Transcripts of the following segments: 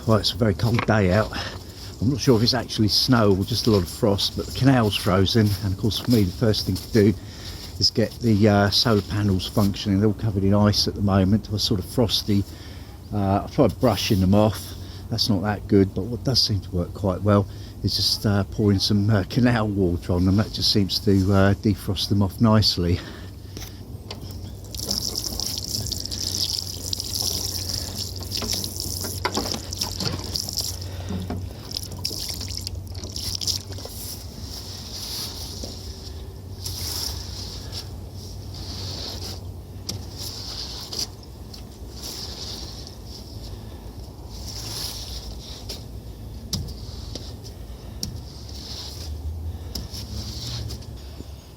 Well, it's a very cold day out. I'm not sure if it's actually snow or just a lot of frost, but the canal's frozen, and of course for me the first thing to do is get the solar panels functioning. They're all covered in ice at the moment. They're sort of frosty. I've tried brushing them off. That's not that good, but what does seem to work quite well is just pouring some canal water on them. That just seems to defrost them off nicely.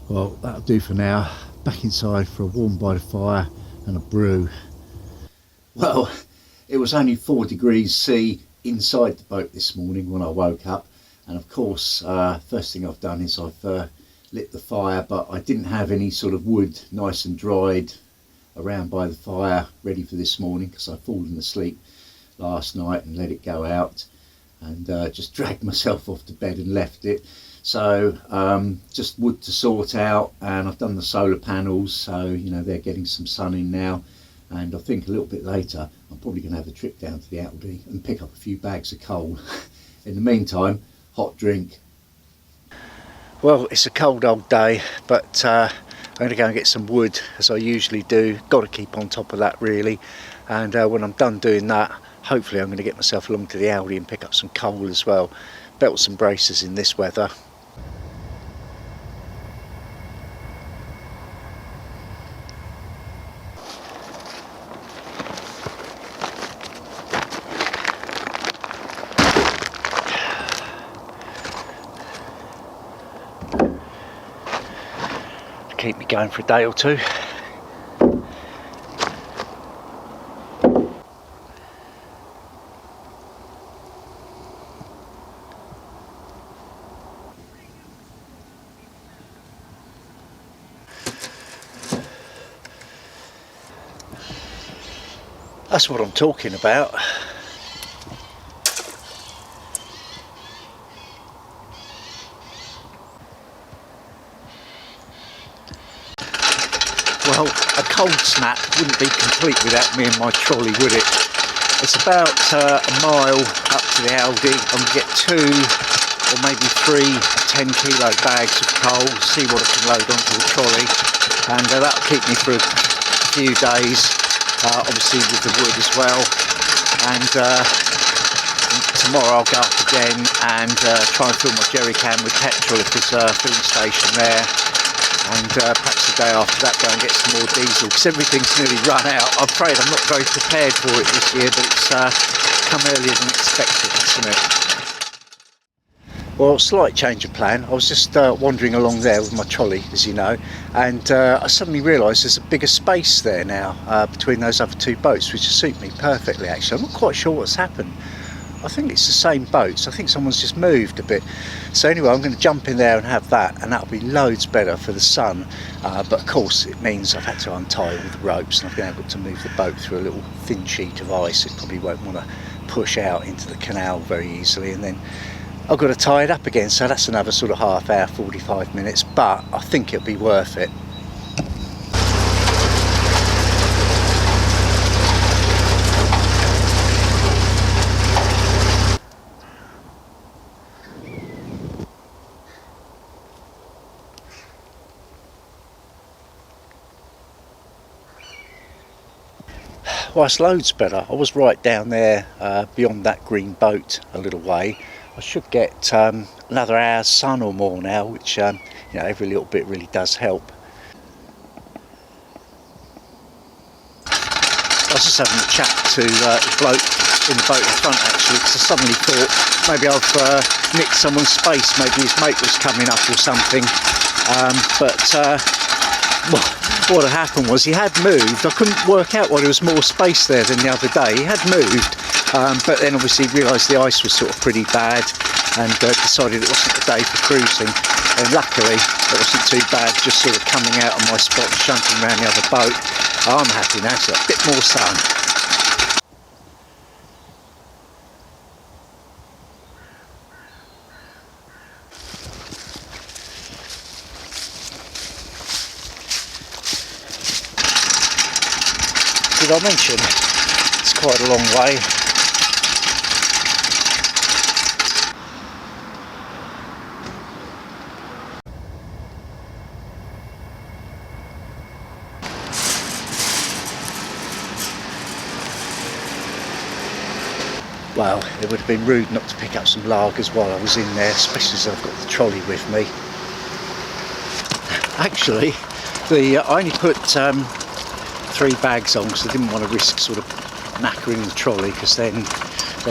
Well, that'll do for now. Back inside for a warm bite of fire and a brew. Well, it was only 4 degrees C inside the boat this morning when I woke up, and of course first thing I've done is I've lit the fire, but I didn't have any sort of wood nice and dried around by the fire ready for this morning, because I'd fallen asleep last night and let it go out, and just dragged myself off to bed and left it. So just wood to sort out, and I've done the solar panels, so you know they're getting some sun in now, and I think a little bit later I'm probably going to have a trip down to the Aldi and pick up a few bags of coal. In the meantime, hot drink. Well, it's a cold old day, but I'm going to go and get some wood as I usually do. Got to keep on top of that really, and when I'm done doing that, hopefully I'm going to get myself along to the Aldi and pick up some coal as well. Belts and braces in this weather. Keep me going for a day or two. That's what I'm talking about. Well, a cold snap wouldn't be complete without me and my trolley, would it? It's about a mile up to the Aldi. I'm going to get 2 or maybe 3 10-kilo bags of coal, see what I can load onto the trolley, and that'll keep me for a few days, obviously with the wood as well. And tomorrow I'll go up again and try and fill my jerry can with petrol if there's a filling station there. And perhaps the day after that go and get some more diesel, because everything's nearly run out. I'm afraid I'm not very prepared for it this year, but it's come earlier than expected, hasn't it? Well, slight change of plan. I was just wandering along there with my trolley, as you know, and I suddenly realised there's a bigger space there now between those other 2 boats, which suit me perfectly actually. I'm not quite sure what's happened. I think it's the same boats. I think someone's just moved a bit. So anyway, I'm going to jump in there and have that, and that'll be loads better for the sun. But of course it means I've had to untie all the ropes, and I've been able to move the boat through a little thin sheet of ice. It probably won't want to push out into the canal very easily, and then I've got to tie it up again. So that's another sort of half hour, 45 minutes, but I think it'll be worth it. Well, it's loads better. I was right down there beyond that green boat a little way. I should get another hour's sun or more now, which you know, every little bit really does help. I was just having a chat to the bloke in the boat in front actually, because I suddenly thought maybe I've nicked someone's space, maybe his mate was coming up or something, what had happened was he had moved. I couldn't work out why there was more space there than the other day. He had moved, but then obviously realised the ice was sort of pretty bad, and decided it wasn't the day for cruising. And luckily it wasn't too bad, just sort of coming out of my spot and shunting around the other boat. I'm happy now, so a bit more sun. did I mention it's quite a long way? Well, it would have been rude not to pick up some lagers while I was in there, especially as I've got the trolley with me. Actually, I only put 3 bags on because I didn't want to risk sort of knackering the trolley, because then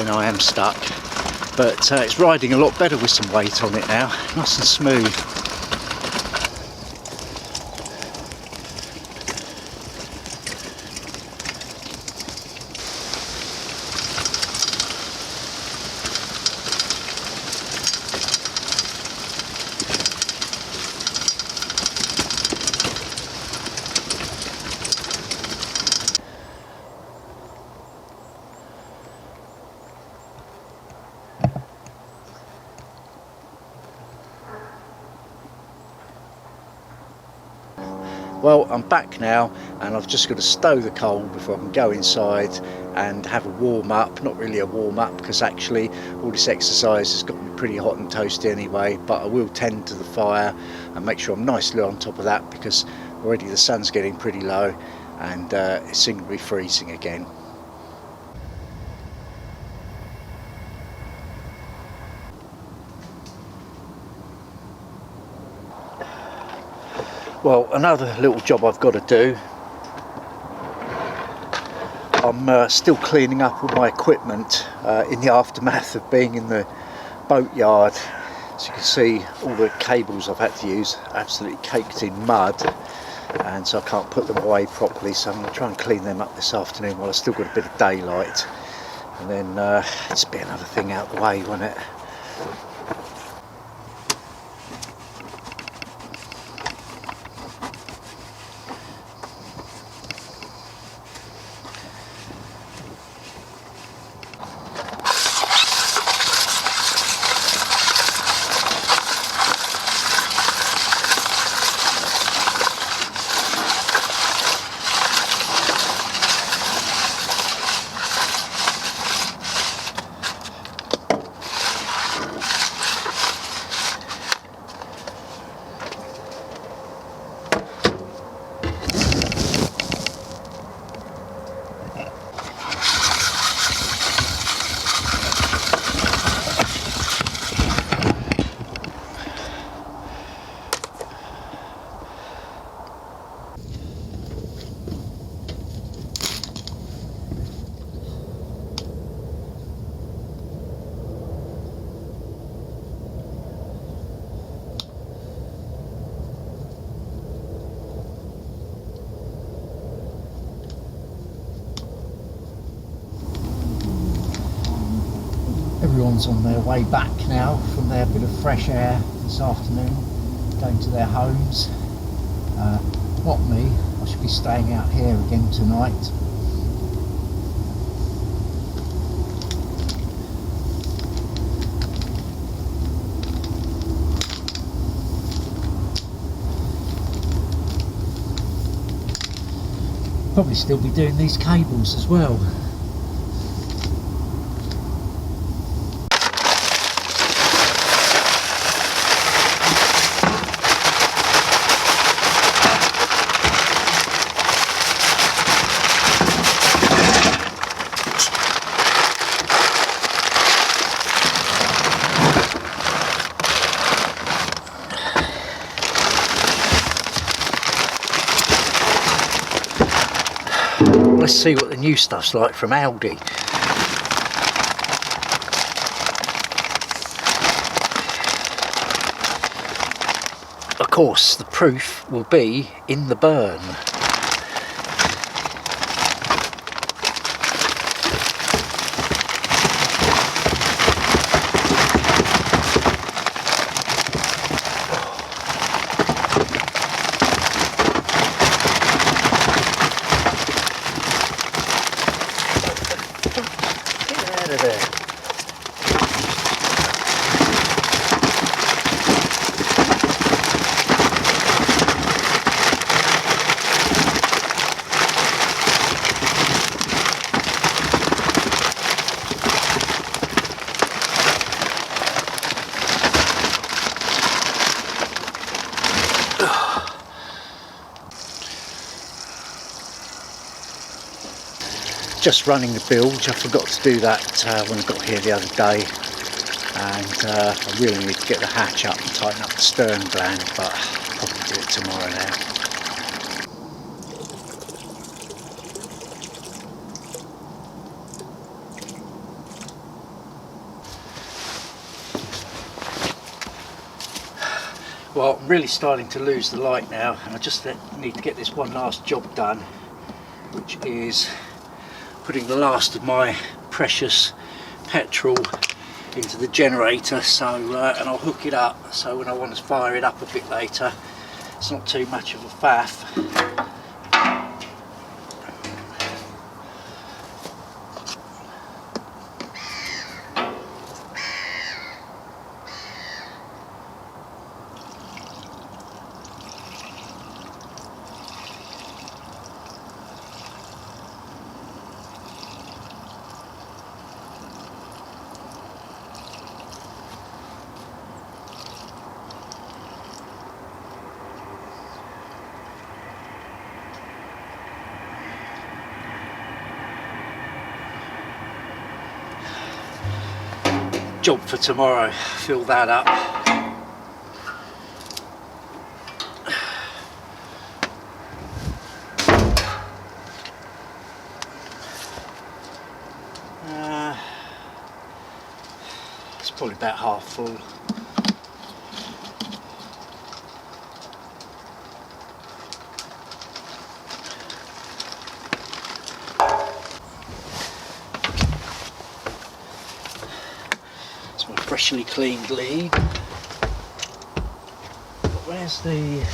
I am stuck. But it's riding a lot better with some weight on it now, nice and smooth. Well, I'm back now, and I've just got to stow the coal before I can go inside and have a warm up. Not really a warm up, because actually all this exercise has got me pretty hot and toasty anyway, but I will tend to the fire and make sure I'm nicely on top of that, because already the sun's getting pretty low and it's soon to be freezing again. Well, another little job I've got to do. I'm still cleaning up all my equipment in the aftermath of being in the boatyard. As you can see, all the cables I've had to use are absolutely caked in mud, and so I can't put them away properly, so I'm going to try and clean them up this afternoon while I've still got a bit of daylight, and then it's be another thing out the way, won't it? Everyone's on their way back now from their bit of fresh air this afternoon, going to their homes. Not me, I should be staying out here again tonight. Probably still be doing these cables as well. Let's see what the new stuff's like from Aldi. Of course, the proof will be in the burn. just running the bilge. I forgot to do that when I got here the other day, and I really need to get the hatch up and tighten up the stern gland, but I'll probably do it tomorrow now. Well, I'm really starting to lose the light now, and I just need to get this one last job done, which is putting the last of my precious petrol into the generator, so and I'll hook it up, so when I want to fire it up a bit later it's not too much of a faff. Job for tomorrow, fill that up. It's probably about half full. Freshly cleaned lead. Where's the...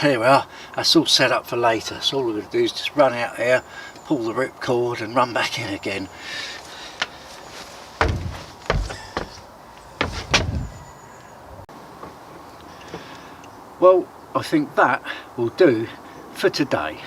There we are, that's all set up for later, so all we're going to do is just run out here, pull the ripcord and run back in again. Well, I think that will do for today.